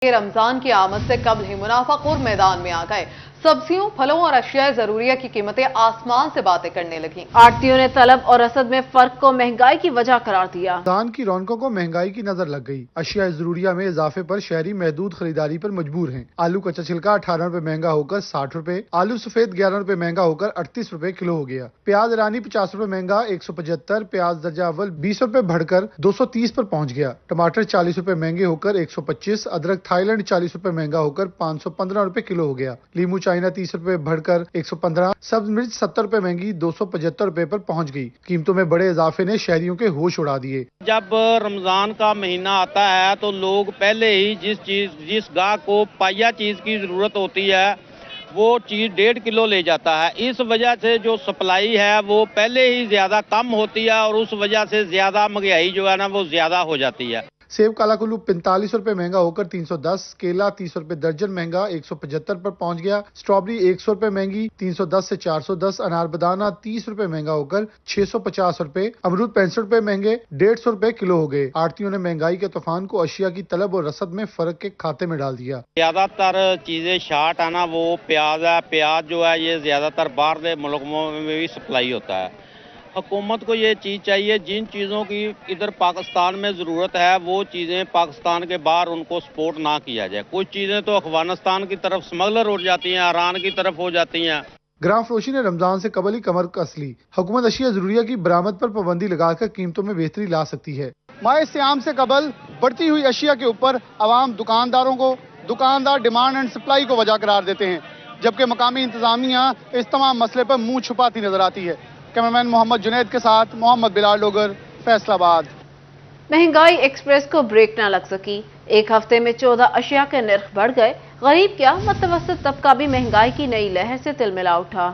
रमजान की आमद से कबल ही मुनाफाखोर मैदान में आ गए। सब्जियों, फलों और अशिया जरूरिया की कीमतें आसमान से बातें करने लगी। आड़तियों ने तलब और रसद में फर्क को महंगाई की वजह करार दिया। रमजान की रौनकों को महंगाई की नजर लग गई। अशिया जरूरिया में इजाफे पर शहरी महदूद खरीदारी पर मजबूर हैं। आलू कच्चा छिलका 18 रुपए महंगा होकर 60 रुपए, आलू सफेद 11 रुपए महंगा होकर 38 रुपए किलो हो गया। प्याज ईरानी 50 रुपए महंगा 175, प्याज दर्जा अव्वल 20 रुपए बढ़कर 230 पर पहुंच गया। टमाटर 40 रुपए महंगे होकर 125, अदरक थाईलैंड 40 रुपए महंगा होकर 515 रुपए किलो हो गया। लीमू चाइना 30 रुपए बढ़कर 115, सब्ज मिर्च 70 रुपए महंगी 275 रुपए पर पहुंच गई। कीमतों में बड़े इजाफे ने शहरियों के होश उड़ा दिए। जब रमजान का महीना आता है तो लोग पहले ही जिस गाहक को पाया चीज की जरूरत होती है वो चीज 1.5 किलो ले जाता है। इस वजह से जो सप्लाई है वो पहले ही ज्यादा कम होती है और उस वजह से ज्यादा महंगाई जो है ना वो ज्यादा हो जाती है। सेब काला कुल्लू 45 रुपए महंगा होकर 310, केला 30 रुपए दर्जन महंगा 175 पर पहुंच गया। स्ट्रॉबेरी 100 रुपए महंगी 310 से 410, अनार बदाना 30 रुपए महंगा होकर 650 रुपए, अमरूद 65 रुपए महंगे 150 रुपए किलो हो गए। आड़तियों ने महंगाई के तूफान को अशिया की तलब और रसद में फर्क के खाते में डाल दिया। ज्यादातर चीजें शार्ट है ना वो प्याज है। प्याज जो है ये ज्यादातर बाहर के मुल्कों में भी सप्लाई होता है। हुकूमत को ये चीज़ चाहिए जिन चीज़ों की इधर पाकिस्तान में ज़रूरत है वो चीज़ें पाकिस्तान के बाहर उनको सपोर्ट ना किया जाए। कुछ चीज़ें तो अफगानिस्तान की तरफ स्मगलर हो जाती हैं, ईरान की तरफ हो जाती हैं। ग्राम फरोशी ने रमजान से कबल ही कमर कस ली। हुकूमत अशिया जरूरिया की बरामद पर पाबंदी लगाकर कीमतों में बेहतरी ला सकती है। माह सियाम से कबल बढ़ती हुई अशिया के ऊपर अवाम दुकानदार डिमांड एंड सप्लाई को वजह करार देते हैं, जबकि मकामी इंतजामिया इस तमाम मसले पर मुंह छुपाती नजर आती है। कैमरामैन मोहम्मद जुनैद के साथ मोहम्मद बिलाल डोगर, फैसलाबाद। महंगाई एक्सप्रेस को ब्रेक न लग सकी। एक हफ्ते में 14 अशिया के निर्ख बढ़ गए। गरीब क्या, मुतवस्सित तबका भी महंगाई की नई लहर से तिलमिला उठा।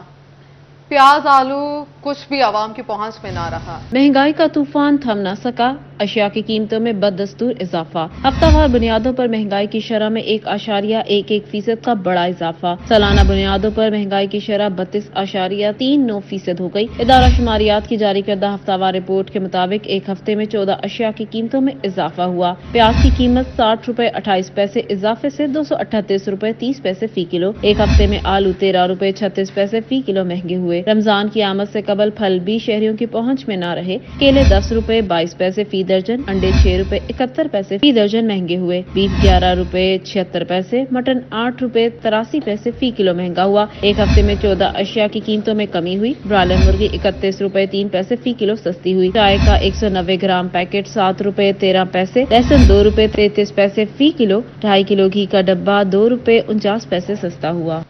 प्याज, आलू कुछ भी आवाम की पहुंच में ना रहा। महंगाई का तूफान थम न सका। अशिया की कीमतों में बदस्तूर इजाफा। हफ्तावार बुनियादों पर महंगाई की शरह में 1.11% का बड़ा इजाफा। सालाना बुनियादों पर महंगाई की शरह 32.39% हो गई। इदारा शुमारियात की जारी करदा हफ्तावार रिपोर्ट के मुताबिक एक हफ्ते में 14 अशिया की कीमतों में इजाफा हुआ। प्याज की कीमत 60 रुपए 28 पैसे इजाफे से 238 रुपए 30 पैसे फी किलो। एक हफ्ते में आलू 13 रुपए 36 पैसे फी किलो महंगे हुए। रमजान की आमद से कबल फल भी शहरियों की पहुंच में न रहे। केले 10 रुपए 22 पैसे फी दर्जन, अंडे 6 रुपए 71 पैसे फी दर्जन महंगे हुए। बीफ 11 रुपए 76 पैसे, मटन 8 रुपए 83 पैसे फी किलो महंगा हुआ। एक हफ्ते में 14 अशिया की कीमतों में कमी हुई। ब्रायलर मुर्गी 31 रुपए 3 पैसे फी किलो सस्ती हुई। चाय का 190 ग्राम पैकेट 7 रुपए 13 पैसे, लहसुन 2 रुपए 33 पैसे फी किलो। 2.5 किलो घी का डब्बा 2 रुपए 49 पैसे सस्ता हुआ।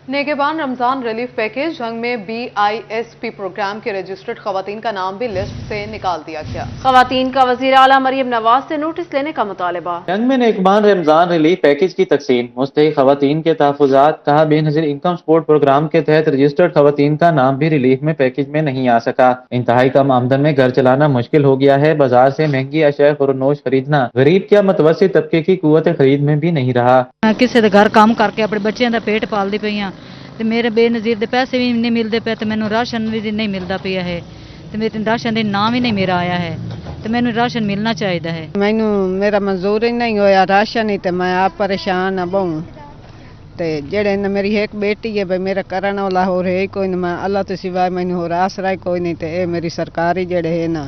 नेगेबान रमजान रिलीफ पैकेज जंग में BISP प्रोग्राम के रजिस्टर्ड खवातीन का नाम भी लिस्ट से निकाल दिया गया। खवातीन का वजीर आला मरियम नवाज से नोटिस लेने का मुतालबा। जंग में नेगबान रमजान रिलीफ पैकेज की तकसीम। मुस्तहिक खवातीन के तहफुजात। कहा बेनजीर इनकम सपोर्ट प्रोग्राम के तहत रजिस्टर्ड खवातीन का नाम भी रिलीफ में पैकेज में नहीं आ सका। इंतहाई कम आमदन में घर चलाना मुश्किल हो गया है। बाजार से महंगी अशिया खुरनोश खरीदना गरीब क्या मुतवस्सित तबके की कुव्वत खरीद में भी नहीं रहा। ਕਿਸੇ ਦੇ ਘਰ ਕੰਮ ਕਰਕੇ ਆਪਣੇ ਬੱਚਿਆਂ ਦਾ ਪੇਟ ਪਾਲਦੀ ਪਈਆਂ ਤੇ ਮੇਰੇ ਬੇਨਜ਼ੀਰ ਦੇ ਪੈਸੇ ਵੀ ਨਹੀਂ ਮਿਲਦੇ ਪਏ ਤੇ ਮੈਨੂੰ ਰਾਸ਼ਨ ਵੀ ਨਹੀਂ ਮਿਲਦਾ ਪਿਆ ਹੈ ਤੇ ਮੇਰੇ ਰਾਸ਼ਨ ਦੇ ਨਾਮ ਹੀ ਨਹੀਂ ਮੇਰਾ ਆਇਆ ਹੈ ਤੇ ਮੈਨੂੰ ਰਾਸ਼ਨ ਮਿਲਣਾ ਚਾਹੀਦਾ ਹੈ। ਮੈਨੂੰ ਮੇਰਾ ਮਨਜ਼ੂਰ ਹੀ ਨਹੀਂ ਹੋਇਆ ਰਾਸ਼ਨ ਹੀ ਤੇ ਮੈਂ ਆਪ ਪਰੇਸ਼ਾਨ ਆ ਬਹੁ ਤੇ ਜਿਹੜੇ ਨੇ ਮੇਰੀ ਇੱਕ ਬੇਟੀ ਹੈ ਬਈ ਮੇਰਾ ਕਰਨ ਵਾਲਾ ਹੋ ਰਿਹਾ ਕੋਈ ਨਹੀਂ। ਮੈਂ ਅੱਲਾਹ ਤੋਂ ਸਿਵਾਏ ਮੈਨੂੰ ਹੋਰ ਆਸਰਾ ਕੋਈ नहीं ਤੇ ਇਹ ਮੇਰੀ सरकारी ਜਿਹੜੇ ਹੈ ना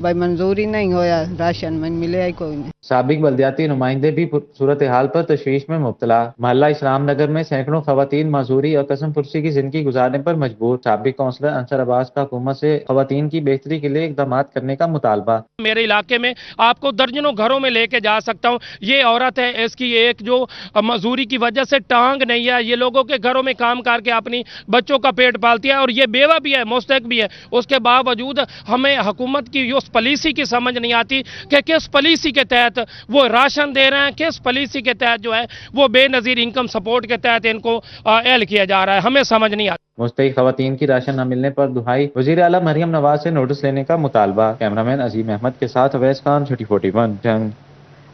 भाई मंजूरी नहीं होया राशन में मिले ही कोई नहीं। साबिक बल्दियाती नुमाइंदे भी सूरत हाल पर तशवीश में मुब्तला। महल्ला इस्लाम नगर में सैकड़ों खवातीन मजदूरी और कसम पुरसी की जिंदगी गुजारने पर मजबूर। साबिक काउंसलर अंसर अब्बास का हुकूमत से खवातीन की बेहतरी के लिए इकदाम करने का मुतालबा। मेरे इलाके में आपको दर्जनों घरों में लेके जा सकता हूँ। ये औरत है, इसकी एक जो मजदूरी की वजह से टांग नहीं है, ये लोगों के घरों में काम करके अपनी बच्चों का पेट पालती है और ये बेवा भी है, मुस्तक भी है। उसके बावजूद हमें हुकूमत की जो पॉलिसी की समझ नहीं आती कि किस पॉलिसी के तहत वो राशन दे रहे हैं, किस पॉलिसी के तहत जो है वो बेनजीर इनकम सपोर्ट के तहत इनको एल किया जा रहा है, हमें समझ नहीं आता। मुस्तहिक खवातीन की राशन न मिलने पर दुहाई। वजीर आला मरियम नवाज से नोटिस लेने का मुतालबा। कैमरामैन अजीम अहमद के साथ अवैस खान, छुट्टी 41 जंग।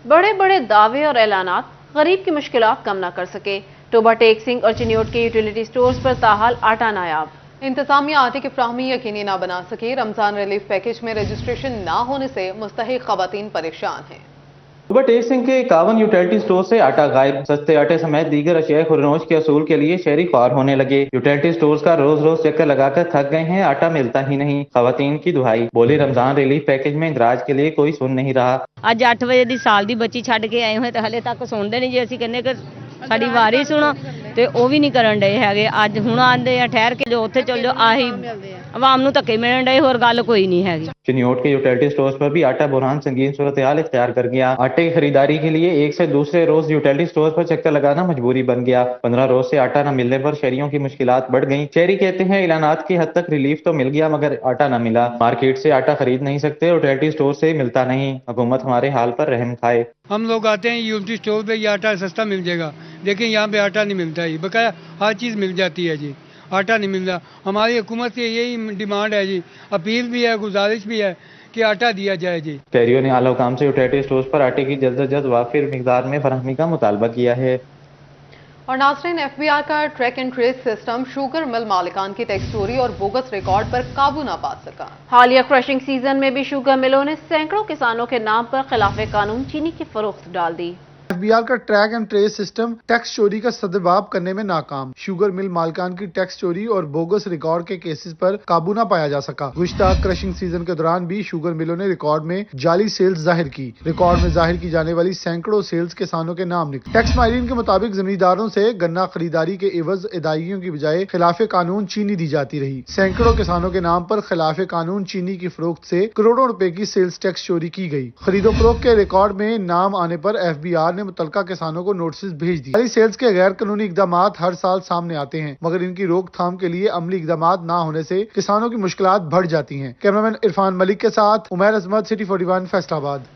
बड़े बड़े दावे और ऐलानात गरीब की मुश्किलात कम न कर सके। टोबा टेक सिंह और चिन्योट के यूटिलिटी स्टोर्स पर ताहाल आटा नायाब। इंतजामिया आटे की फ्राहमी यकीनी ना बना सके। रमजान रिलीफ पैकेज में रजिस्ट्रेशन ना होने से मुस्तहिक खवातीन परेशान हैं। सुबह टेक सिंह के 51 यूटिलिटी स्टोर से आटा गायब। सस्ते आटे समेत दीगर अशिया खुरनोश के असूल के लिए शहरी ख्वार होने लगे। यूटिलिटी स्टोर्स का रोज रोज चक्कर लगाकर थक गए हैं, आटा मिलता ही नहीं। खवातीन की दुहाई, बोले रमजान रिलीफ पैकेज में इंदराज के लिए कोई सुन नहीं रहा। ਅੱਜ 8 ਵਜੇ ਦੀ ਸਾਲ ਦੀ ਬੱਚੀ ਛੱਡ ਕੇ ਆਏ ਹੋਏ ਤੇ ਹਲੇ ਤੱਕ ਸੁਣਦੇ ਨਹੀਂ। ਜੇ ਅਸੀਂ ਕਹਿੰਦੇ ਕਿ ਸਾਡੀ ਵਾਰੀ ਸੁਣੋ ਤੇ ਉਹ ਵੀ ਨਹੀਂ ਕਰਨ ਡਏ ਹੈਗੇ। ਅੱਜ ਹੁਣ ਆਂਦੇ ਆ ਠਹਿਰ ਕੇ ਜੋ ਉੱਥੇ ਚੱਲ ਜਾਓ, ਆਹੀ ਆਵਾਮ ਨੂੰ ਧੱਕੇ ਮਿਲਣ ਡਏ, ਹੋਰ ਗੱਲ ਕੋਈ नहीं हैगी। चिन्योट के यूटिलिटी स्टोर्स पर भी आटा बुरहान संगीन सूरत हाल इख्तियार कर गया। आटे की खरीदारी के लिए एक से दूसरे रोज यूटिलिटी स्टोर्स पर चक्कर लगाना मजबूरी बन गया। 15 रोज से आटा न मिलने पर शहरियों की मुश्किलात बढ़ गईं। शहरी कहते हैं इलानात की हद तक रिलीफ तो मिल गया मगर आटा न मिला। मार्केट से आटा खरीद नहीं सकते, यूटिलिटी स्टोर से मिलता नहीं। हुकूमत हमारे हाल पर रहम खाए। हम लोग आते हैं यूटिलिटी स्टोर पे, ये आटा सस्ता मिल जाएगा, लेकिन यहाँ पे आटा नहीं मिलता है। बकाया हर चीज़ मिल जाती है जी, आटा नहीं मिलता। हमारी हुकूमत की यही डिमांड है जी, अपील भी है, गुजारिश भी है कि आटा दिया जाए जी। शहरियों ने आला हुकाम से यूटिलिटी स्टोर्स पर आटे की जल्द से जल्द वाफिर मिकदार में फराहमी का मुतालबा किया है। और नाज़रीन, FBI का track and trace system sugar mill मालिकान की टैक्स चोरी और बोगस रिकॉर्ड पर काबू न पा सका। हालिया क्रशिंग सीजन में भी शुगर मिलों ने सैकड़ों किसानों के नाम पर खिलाफ कानून चीनी की फरोख्त डाल दी। FBI का track and trace system tax चोरी का सदबाब करने में नाकाम। शुगर मिल मालिकान की टैक्स चोरी और बोगस रिकॉर्ड के केसेस पर काबू न पाया जा सका। गुज़श्ता क्रशिंग सीजन के दौरान भी शुगर मिलों ने रिकॉर्ड में जाली सेल्स जाहिर की। रिकॉर्ड में जाहिर की जाने वाली सैकड़ों सेल्स किसानों के नाम निकले। टैक्स माहिरीन के मुताबिक जमींदारों से गन्ना खरीदारी के एवज अदायगियों की बजाय खिलाफ कानून चीनी दी जाती रही। सैकड़ों किसानों के नाम पर खिलाफ कानून चीनी की फरोख्त से करोड़ों रुपए की सेल्स टैक्स चोरी की गई। खरीदो फरोख्त के रिकॉर्ड में नाम आने पर FBI ने मुतलका किसानों को नोटिस भेज दिए। जाली सेल्स के गैर कानूनी इकदामात हर साल सामने आते हैं, मगर इनकी रोकथाम के लिए अमली इकदामात न होने से किसानों की मुश्किलात बढ़ जाती हैं। कैमरामैन इरफान मलिक के साथ उमैर अजमत, सिटी 41 फैसलाबाद।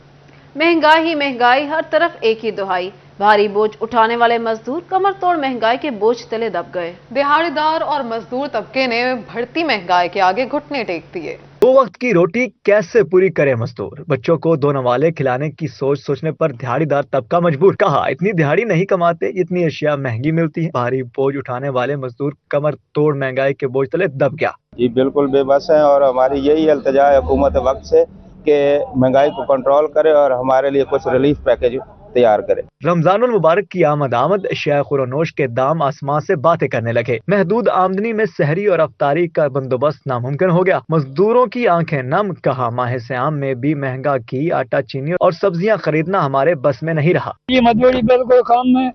महंगाई ही महंगाई, हर तरफ एक ही दुहाई। भारी बोझ उठाने वाले मजदूर कमर तोड़ महंगाई के बोझ तले दब गए। दिहाड़ीदार और मजदूर तबके ने बढ़ती महंगाई के आगे घुटने टेक दिए। 2 वक्त की रोटी कैसे पूरी करे मजदूर? बच्चों को 2 नवाले खिलाने की सोचने पर दिहाड़ीदार तबका मजबूर। कहा इतनी दिहाड़ी नहीं कमाते, इतनी अशिया महंगी मिलती है। भारी बोझ उठाने वाले मजदूर कमर तोड़ महंगाई के बोझ तले दब गया। जी बिल्कुल बेबस है और हमारी यही इल्तिजा है हुकूमत वक्त से कि महंगाई को कंट्रोल करे और हमारे लिए कुछ रिलीफ पैकेज तैयार करे। रमजानुल मुबारक की आमद अशिया खुरनोश के दाम आसमान से बातें करने लगे। महदूद आमदनी में सहरी और अफ्तारी का बंदोबस्त नामुमकिन हो गया। मजदूरों की आंखें नम। कहा माह सियाम में भी महंगा घी, आटा, चीनी और सब्जियां खरीदना हमारे बस में नहीं रहा। ये मजदूरी बिल्कुल कम है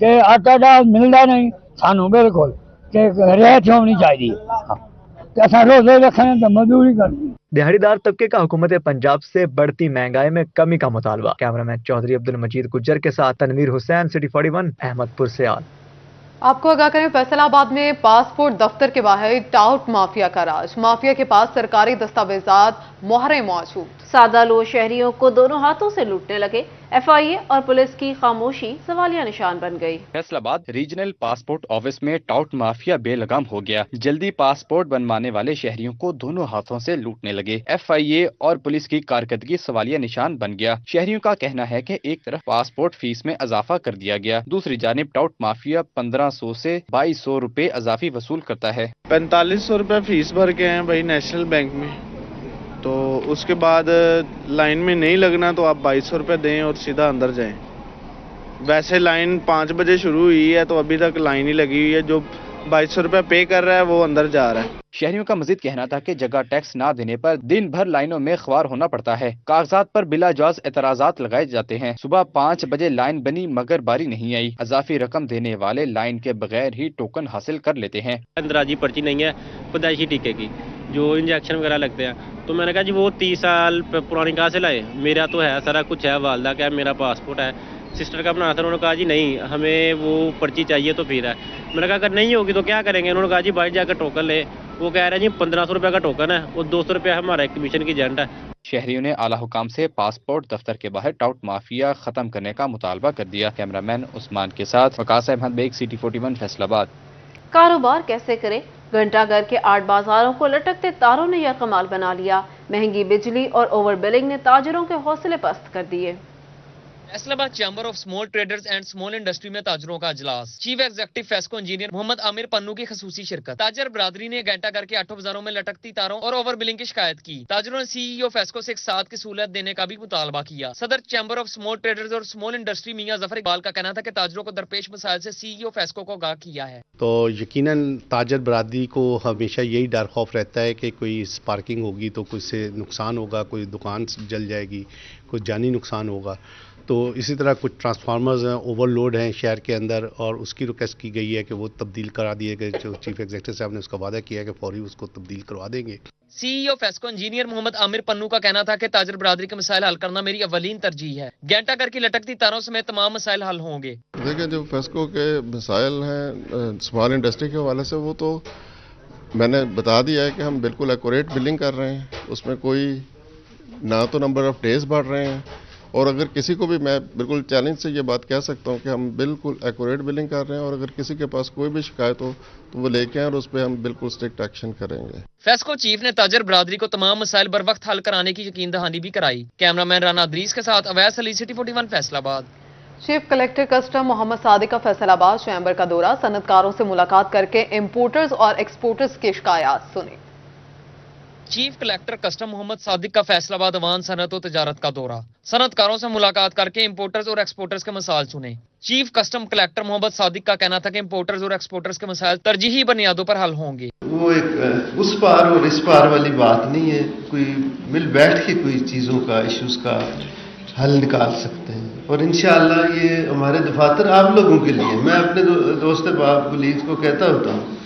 कि आटा दाल मिलता नहीं सानू, बिल्कुल रियायत होनी चाहिए। रोजे रखने तो मजदूरी करनी। दिहाड़ीदार तबके का हुकूमत पंजाब से बढ़ती महंगाई में कमी का मुतालबा। कैमरामैन चौधरी अब्दुल मजीद गुज्जर के साथ तनवीर हुसैन, सिटी 41 अहमदपुर से। आपको आगाह करें, फैसलाबाद में पासपोर्ट दफ्तर के बाहर टाउट माफिया का राज। माफिया के पास सरकारी दस्तावेजात, मोहरें मौजूद। सादा लोग शहरियों को दोनों हाथों से लूटने लगे। FIA और पुलिस की खामोशी सवालिया निशान बन गई। फैसलाबाद रीजनल पासपोर्ट ऑफिस में टाउट माफिया बेलगाम हो गया। जल्दी पासपोर्ट बनवाने वाले शहरियों को दोनों हाथों से लूटने लगे। FIA और पुलिस की कारकर्दगी सवालिया निशान बन गया। शहरियों का कहना है कि एक तरफ पासपोर्ट फीस में इजाफा कर दिया गया, दूसरी जानिब टाउट माफिया 1500 से 2200 रुपए इजाफी वसूल करता है। 4500 रुपए फीस भर के हैं भाई नेशनल बैंक में, तो उसके बाद लाइन में नहीं लगना तो आप 2200 रुपये दें और सीधा अंदर जाएं। वैसे लाइन 5 बजे शुरू हुई है तो अभी तक लाइन ही लगी हुई है। जो 2200 रुपये पे कर रहा है वो अंदर जा रहा है। शहरियों का मजीद कहना था कि जगह टैक्स ना देने पर दिन भर लाइनों में ख्वार होना पड़ता है। कागजात पर बिला जाज एतराजात लगाए जाते हैं। सुबह 5 बजे लाइन बनी मगर बारी नहीं आई। इजाफी रकम देने वाले लाइन के बगैर ही टोकन हासिल कर लेते हैं। अंदराजी पर्ची नहीं है पैदाइशी टीके की, जो इंजेक्शन वगैरह लगते हैं, तो मैंने कहा जी वो 30 साल पुरानी कहाँ से लाए? मेरा तो है, सारा कुछ है, वालदा का है, मेरा पासपोर्ट है, सिस्टर का बनाया था। उन्होंने कहा जी नहीं हमें वो पर्ची चाहिए तो फिर है। मैंने कहा अगर नहीं होगी तो क्या करेंगे? उन्होंने कहा जी बाहर जाकर टोकन ले। वो कह रहे हैं जी 1500 रुपये का टोकन है और 200 रुपये हमारा कमीशन की एजेंट है। शहरियों ने आला हुकाम से पासपोर्ट दफ्तर के बाहर टाउट माफिया खत्म करने का मुतालबा कर दिया। कैमरामैन उस्मान के साथ वकास अहमद बेग, सिटी 41 फैसलाबाद। कारोबार कैसे करे? घंटाघर के 8 बाजारों को लटकते तारों ने यरकमाल बना लिया। महंगी बिजली और ओवर बिलिंग ने ताजरों के हौसले पस्त कर दिए। Faisalabad chamber of small traders and small industry में ताजरों का अजलास। Chief executive FESCO engineer Mohammad Aamir Pannu की खसूसी शिरकत। ताजर बरादरी ने घंटा घर के 8 बाजारों में लटकती तारों और ओवर बिलिंग की शिकायत की। ताजरों ने सीईओ फेस्को से एक साथ की सहूलत देने का भी मुतालबा किया। सदर चैम्बर ऑफ स्मॉल ट्रेडर्स और स्मॉल इंडस्ट्री मियां जफर इकबाल का कहना था कि ताजरों को दरपेश मसाइल से सीईओ फेस्को को आगाह किया है। तो यकीनन ताजर बरादरी को हमेशा यही डर खौफ रहता है कि कोई स्पार्किंग होगी तो कुछ से नुकसान होगा, कोई दुकान जल जाएगी, कोई जानी नुकसान होगा। तो इसी तरह कुछ ट्रांसफार्मर्स हैं, ओवरलोड हैं शहर के अंदर, और उसकी रिक्वेस्ट की गई है कि वो तब्दील करा दिए गए। जो चीफ एग्जीक्यूटिव साहब ने उसका वादा किया है कि फौरी उसको तब्दील करवा देंगे। सीईओ फेस्को इंजीनियर मोहम्मद आमिर पन्नू का कहना था कि ताजर बरादरी के मसाइल हल करना मेरी अवलीन तरजीह है। घंटा घर की लटकती तारों समेत तमाम मसाइल हल होंगे। देखिए, जो फेस्को के मसाइल हैं स्मॉल इंडस्ट्री के हवाले से, वो तो मैंने बता दिया है कि हम बिल्कुल एक्यूरेट बिलिंग कर रहे हैं। उसमें कोई ना तो नंबर ऑफ डेज बढ़ रहे हैं, और अगर किसी को भी, मैं बिल्कुल चैलेंज से ये बात कह सकता हूँ कि हम बिल्कुल एक्यूरेट बिलिंग कर रहे हैं, और अगर किसी के पास कोई भी शिकायत हो तो वो लेके आए और उस पर हम बिल्कुल स्ट्रिक्ट एक्शन करेंगे। फेस्को चीफ ने ताजर बरादरी को तमाम मसाइल बर वक्त हल कराने की यकीन दहानी भी कराई। कैमरामैन राना अदरीस के साथ Awais Ali, city 41 Faisalabad. Chief collector custom Mohammad Sadiq का फैसलाबाद चैम्बर का दौरा। सनतकारों से मुलाकात करके इंपोर्टर्स और एक्सपोर्टर्स की शिकायत सुनी। Chief collector custom Mohammad Sadiq का फैसलाबाद अवान सनत और तजारत का दौरा। सनतकारों से मुलाकात करके इंपोर्टर्स और एक्सपोर्टर्स के मसाइल सुने। Chief custom collector Mohammad Sadiq का कहना था कि इंपोर्टर्स और एक्सपोर्टर्स के मसाइल तरजीही बुनियादों पर हल होंगे। वो एक उस पार और इस पार वाली बात नहीं है, कोई मिल बैठ के कोई चीज़ों का, इश्यूज का हल निकाल सकते हैं, और इंशाअल्लाह ये हमारे दफातर आप लोगों के लिए। मैं अपने दोस्त कलीग्स को कहता होता हूँ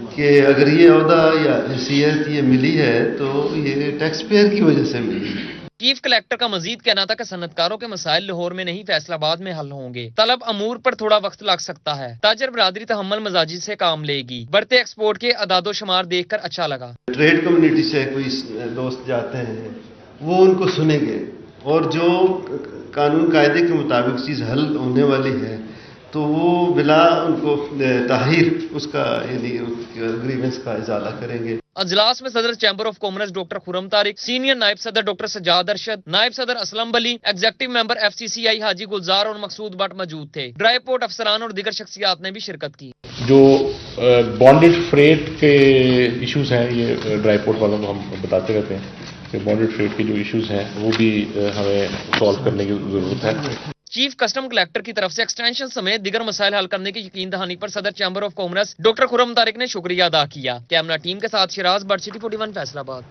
कि अगर ये ओहदा या हैसियत ये मिली है तो ये टैक्स पेयर की वजह से मिली। चीफ कलेक्टर का मजीद कहना था कि सनतकारों के मसाइल लाहौर में नहीं फैसलाबाद में हल होंगे। तलब अमूर पर थोड़ा वक्त लग सकता है। ताजर बरादरी तहम्मुल मजाजी से काम लेगी। बढ़ते एक्सपोर्ट के अदादो शुमार देखकर अच्छा लगा। ट्रेड कम्युनिटी से कोई दोस्त जाते हैं, वो उनको सुनेंगे, और जो कानून कायदे के मुताबिक चीज़ हल होने वाली है तो वो बिला उनको ताहीर उसका यानी ग्रीवेंस का इजाला करेंगे। अजलास में सदर chamber of commerce doctor Khurram Tariq, senior नायब सदर डॉक्टर सजाद अरशद, नायब सदर असलम बली, एग्जीक्यूटिव मेंबर FCCI हाजी गुलजार और मकसूद भट्ट मौजूद थे। ड्राई पोर्ट अफसरान और दीगर शख्सियात ने भी शिरकत की। जो बॉन्डेड फ्रेट के इश्यूज हैं, ये ड्राई पोर्ट वालों को हम बताते रहते हैं कि बॉन्डेड फ्रेट के जो इश्यूज हैं वो भी हमें सॉल्व करने की जरूरत है। चीफ कस्टम कलेक्टर की तरफ से एक्सटेंशन समेत दीगर मसाइल हल करने की यकीन दहानी पर सदर chamber of commerce doctor Khurram Tariq ने शुक्रिया अदा किया। कैमरा टीम के साथ शिराज भट्ट, सिटी 41 फैसलाबाद।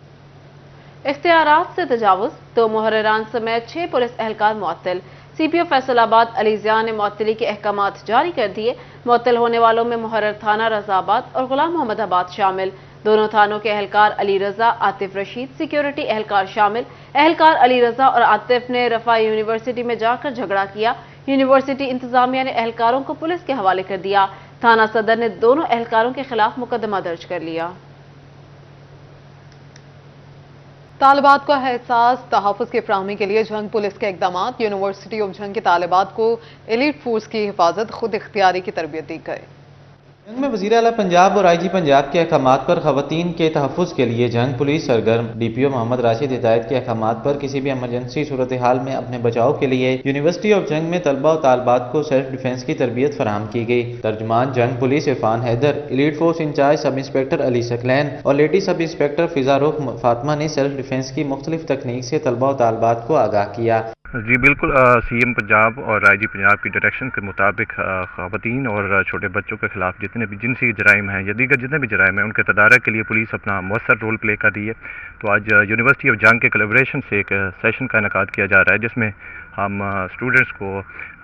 इख्तियारात से तजावुज, 2 मुहर्रिरान समेत 6 पुलिस एहलकार मुअत्तल। CPO फैसलाबाद अली ज़िया ने मुअत्तली के अहकामात जारी कर दिए। मुअत्तल होने वालों में मुहर्रर थाना रजाबाद और गुलाम मोहम्मद आबाद शामिल। दोनों थानों के एहलकार अली रजा, आतिफ रशीद सिक्योरिटी एहलकार शामिल। एहलकार अली रजा और आतिफ ने रफा यूनिवर्सिटी में जाकर झगड़ा किया। यूनिवर्सिटी इंतजामिया ने एहलकारों को पुलिस के हवाले कर दिया। थाना सदर ने दोनों एहलकारों के खिलाफ मुकदमा दर्ज कर लिया। तालिबात का एहसास तहफ़्फ़ुज़ की फराहमी के लिए जंग पुलिस के इक़दाम। यूनिवर्सिटी ऑफ जंग के तालिबात को एलीट फोर्स की हिफाजत खुद इख्तियारी की तरबियत दी गई। जंग में वज़ीर आला पंजाब और IG पंजाब के अहकामात पर खवातीन के तहफ़्फ़ुज़ के लिए जंग पुलिस सरगर्म। DPO मोहम्मद राशिद हिदायत के अहकामात पर किसी भी एमरजेंसी सूरत हाल में अपने बचाव के लिए यूनिवर्सिटी ऑफ जंग में तलबा और तालबात को सेल्फ डिफेंस की तरबियत फराहम की गई। तर्जुमान Jhang police Irfan Haider, elite force incharge sub inspector Ali Saqlain और लेडी सब इंस्पेक्टर फिजा रुख फातिमा ने सेल्फ डिफेंस की मुख्तलिफ तकनीक से तलबा और तालबात को आगाह किया। जी बिल्कुल, CM पंजाब और IG पंजाब की डायरेक्शन के मुताबिक ख़वातीन और छोटे बच्चों के खिलाफ जितने भी जिनसी जराइम हैं या दीगर जितने भी जराइम हैं उनके तदारक के लिए पुलिस अपना मौसर रोल प्ले कर रही है। तो आज यूनिवर्सिटी ऑफ जंग के कोलैबोरेशन से एक सेशन का इनेकाद किया जा रहा है जिसमें हम स्टूडेंट्स को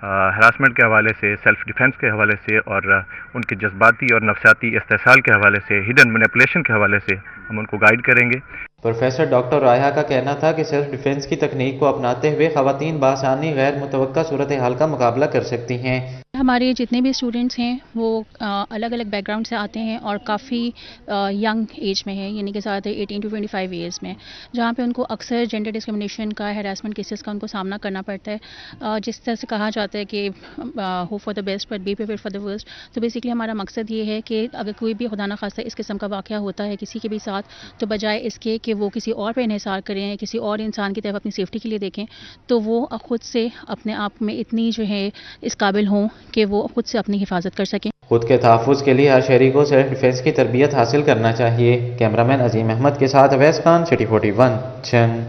हरासमेंट के हवाले से, सेल्फ डिफेंस के हवाले से और उनके जज्बाती और नफसियाती इस्तेसाल के हवाले से, हिडन मैनिपुलेशन के हवाले से हम उनको गाइड करेंगे। प्रोफेसर डॉक्टर रायहा का कहना था कि सेल्फ डिफेंस की तकनीक को अपनाते हुए खवातीन बआसानी गैर मुतवक्का सूरत हाल का मुकाबला कर सकती हैं। हमारे जितने भी स्टूडेंट्स हैं वो अलग अलग बैकग्राउंड से आते हैं और काफ़ी यंग एज में हैं, यानी कि ज़्यादा 18 to 25 ईयर्स में, जहाँ पे उनको अक्सर जेंडर डिस्क्रिमिनेशन का, हैरेसमेंट केसेस का उनको सामना करना पड़ता है। जिस तरह से कहा जाता है कि hope for the best but be prepared for the worst, तो बेसिकली हमारा मकसद ये है कि अगर कोई भी खुदा न खास्ता इस किस्म का वाक़या होता है किसी के भी साथ, तो बजाय इसके कि वो किसी और पर इन्हिसार करें, किसी और इंसान की तरफ अपनी सेफ्टी के लिए देखें, तो वो खुद से अपने आप में इतनी जो है इस काबिल हों कि वो खुद से अपनी हिफाजत कर सकें। खुद के तहफ़्फ़ुज़ के लिए हर शहरी को सेल्फ डिफेंस की तरबियत हासिल करना चाहिए। कैमरामैन अजीम अहमद के साथ अवैस खान, सिटी 41, जंग।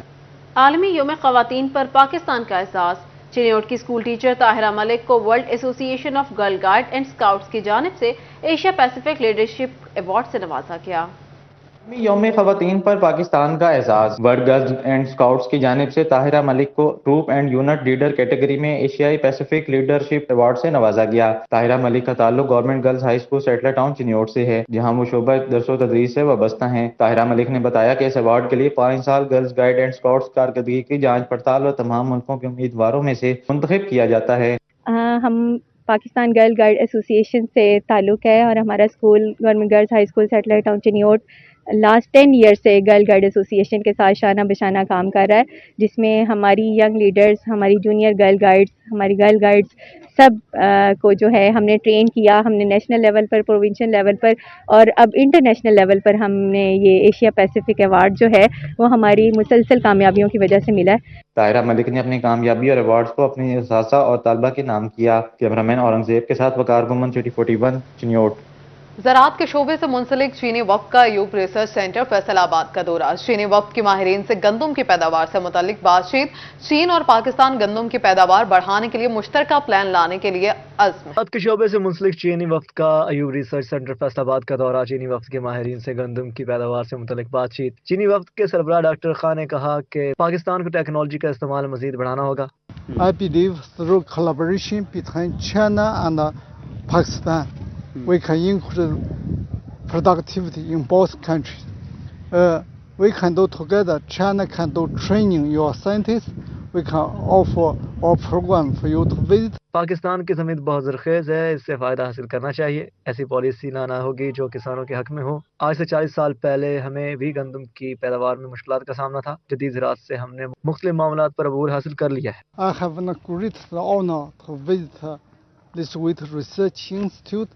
आलमी योम ख़वातीन पर पाकिस्तान का एहसास। चिन्योट की स्कूल टीचर ताहिरा मलिक को world association of girl guide and scouts की जानिब से एशिया पैसिफिक लीडरशिप अवार्ड से नवाजा गया। यौम ख़वातीन पर पाकिस्तान का एजाज। वर्ल्ड गर्ल्स एंड स्काउट्स की जानिब से ताहिरा मलिक को troop and unit leader category में एशियाई पैसिफिक लीडरशिप अवार्ड से नवाजा गया। ताहिरा मलिक का ताल्लुक government girls high school settler town Chiniot से है, जहां वो शोबा दरस व तदरीस से वाबस्ता हैं। ताहिरा मलिक ने बताया कि इस अवार्ड के लिए 5 साल गर्ल्स गाइड एंड स्काउट्स कारकर्दगी की जांच पड़ताल और तमाम मुल्कों के उम्मीदवारों में से मुंतखब किया जाता है। हम पाकिस्तान गर्ल गाइड एसोसिएशन से ताल्लुक़ है और हमारा school government girls high school settler town Chiniot last 10 year से गर्ल गाइड एसोसिएशन के साथ शाना बशाना काम कर रहा है, जिसमें हमारी यंग लीडर्स, हमारी जूनियर गर्ल गाइड्स, हमारी गर्ल गाइड्स सब को जो है हमने ट्रेन किया। हमने नेशनल लेवल पर, प्रोविंशियल लेवल पर और अब इंटरनेशनल लेवल पर हमने ये एशिया पैसिफिक अवार्ड जो है वो हमारी मुसलसल कामयाबियों की वजह से मिला है। ताहिरा मलिक ने अपनी कामयाबी और अवार्ड्स को अपनी असासा और तालबा के नाम किया। कैमरामैन औरंगजेब के साथ वकार गुमन, सिटी 41, चिन्योट। ज़राअत के शोबे से मुंसलिक चीनी वक्फ का यूब रिसर्च सेंटर फैसलाबाद का दौरा। चीनी वक्फ के माहिरीन से गंदम की पैदावार से मुतालिक बातचीत। चीन और पाकिस्तान गंदम की पैदावार बढ़ाने के लिए मुश्तरका प्लान लाने के लिए अज़्म। ज़राअत के शोबे से मुंसलिक चीनी वक्फ का अयूब रिसर्च सेंटर फैसलाबाद का दौरा। चीनी वक्फ के माहिरीन से गंदम की पैदावार से मुतालिक बातचीत। चीनी वक्फ के सरबराह डॉक्टर खान ने कहा कि पाकिस्तान को टेक्नोलॉजी का इस्तेमाल मजीद बढ़ाना होगा। I believe through collaboration between China and Pakistan, we can increase productivity in both countries. We can do together. China can do training your scientists. We can offer our program for you to visit. Pakistan की ज़मीन बहुत ज़रख़ेज़ है, इससे फ़ायदा हासिल करना चाहिए। ऐसी पॉलिसी लाना होगी जो किसानों के हक में हो। आज से 40 साल पहले हमें भी गंदम की पैदावार में मुश्किलात का सामना था। जदीद ज़राअत से हमने मुख्तलिफ मामलात पर अबूर हासिल कर लिया है। I have a great honor to visit this great research institute,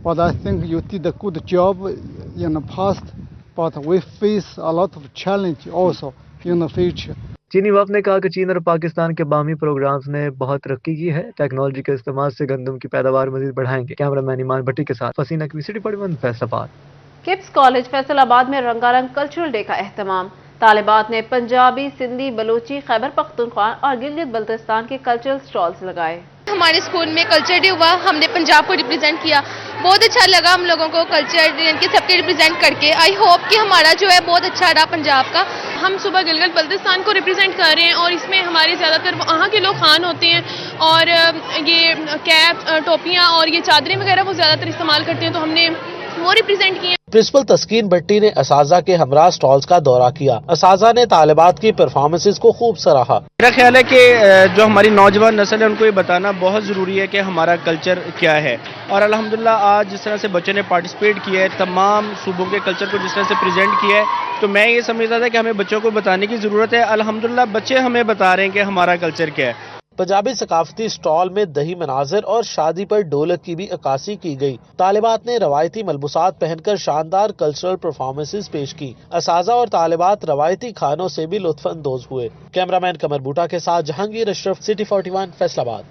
but I think you did a good job in the past, but we face a lot of challenge also in the future. चीनी वफ़द ने कहा कि चीन और पाकिस्तान के बामी programmes ने बहुत तरक्की की है। टेक्नोलॉजी के इस्तेमाल से गंदम की पैदावार मजीद बढ़ाएंगे। कैमरामैन ईमान भट्टी के साथ फसीना की, सिटी 41, फैसलाबाद। किप्स कॉलेज फैसलाबाद में रंगारंग कल्चरल डे का एहतमाम। तालिबात ने पंजाबी, सिंधी, बलोची, खैबर पख्तूनख्वा और गिलगित बल्तिस्तान के कल्चरल स्टॉल्स लगाए। हमारे स्कूल में कल्चर डे हुआ, हमने पंजाब को रिप्रेजेंट किया। बहुत अच्छा लगा हम लोगों को कल्चर के सबके रिप्रेजेंट करके। आई होप कि हमारा जो है बहुत अच्छा रहा पंजाब का। हम सुबह गिलगित बल्तिस्तान को रिप्रेजेंट कर रहे हैं और इसमें हमारे ज़्यादातर वहाँ के लोग खान होते हैं और ये कैप, टोपियाँ और ये चादरें वगैरह वो ज़्यादातर इस्तेमाल करते हैं, तो हमने वो रिप्रेजेंट किए। प्रिंसिपल तस्कीन भट्टी ने असाजा के हमरा स्टॉल्स का दौरा किया। असाजा ने तालिबात की परफॉर्मेंसेस को खूब सराहा। मेरा ख्याल है कि जो हमारी नौजवान नस्ल है उनको ये बताना बहुत ज़रूरी है कि हमारा कल्चर क्या है, और अल्हम्दुलिल्लाह आज जिस तरह से बच्चों ने पार्टिसिपेट किया है, तमाम सूबों के कल्चर को जिस तरह से प्रेजेंट किया है, तो मैं ये समझता था कि हमें बच्चों को बताने की ज़रूरत है। अल्हम्दुलिल्लाह बच्चे हमें बता रहे हैं कि हमारा कल्चर क्या है। पंजाबी सकाफती स्टॉल में दही मनाजिर और शादी पर ढोलक की भी अक्कासी की गई। तालिबात ने रवायती मलबूसात पहनकर शानदार कल्चरल परफॉर्मेंसेस पेश की। असाजा और तालिबात रवायती खानों से भी लुत्फ अंदोज हुए। कैमरामैन कमर बूटा के साथ जहांगीर अशरफ, सिटी 41, फैसलाबाद।